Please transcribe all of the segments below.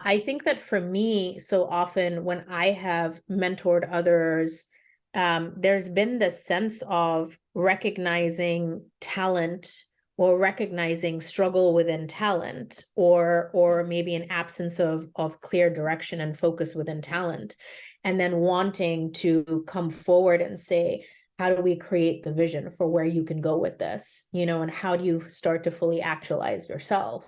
I think that for me, so often when I have mentored others, there's been this sense of recognizing talent or recognizing struggle within talent, or maybe an absence of clear direction and focus within talent, and then wanting to come forward and say, how do we create the vision for where you can go with this, and how do you start to fully actualize yourself?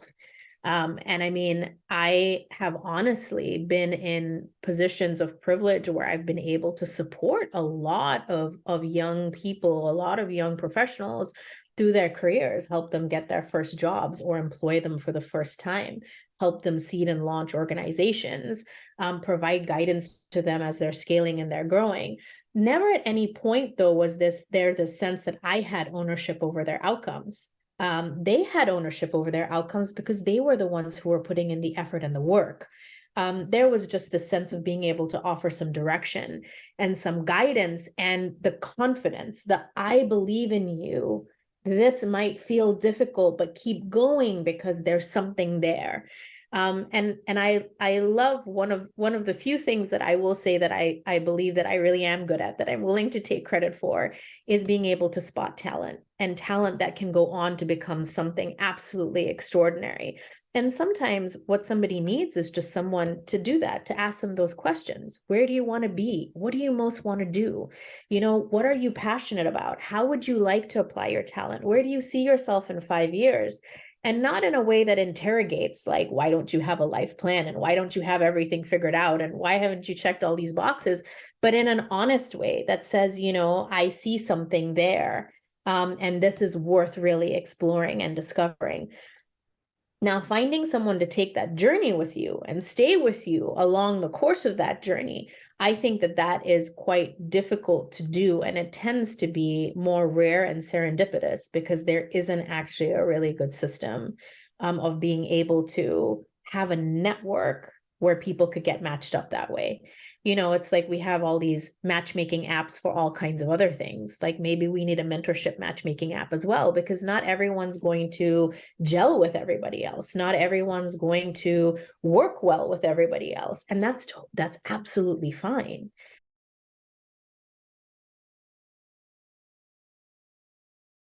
And I mean, I have honestly been in positions of privilege where I've been able to support a lot of young people, a lot of young professionals through their careers, help them get their first jobs or employ them for the first time, help them seed and launch organizations, provide guidance to them as they're scaling and they're growing. Never at any point, though, was the sense that I had ownership over their outcomes. They had ownership over their outcomes because they were the ones who were putting in the effort and the work. There was just the sense of being able to offer some direction and some guidance and the confidence that I believe in you. This might feel difficult, but keep going because there's something there. And I love one of the few things that I will say that I believe that I really am good at, that I'm willing to take credit for, is being able to spot talent, and talent that can go on to become something absolutely extraordinary. And sometimes what somebody needs is just someone to do that, to ask them those questions. Where do you want to be? What do you most want to do? What are you passionate about? How would you like to apply your talent? Where do you see yourself in 5 years? And not in a way that interrogates, like, why don't you have a life plan? And why don't you have everything figured out? And why haven't you checked all these boxes? But in an honest way that says, I see something there. And this is worth really exploring and discovering. Now, finding someone to take that journey with you and stay with you along the course of that journey, I think that that is quite difficult to do. And it tends to be more rare and serendipitous because there isn't actually a really good system of being able to have a network where people could get matched up that way. It's like we have all these matchmaking apps for all kinds of other things. Like maybe we need a mentorship matchmaking app as well, because not everyone's going to gel with everybody else. Not everyone's going to work well with everybody else. And that's absolutely fine.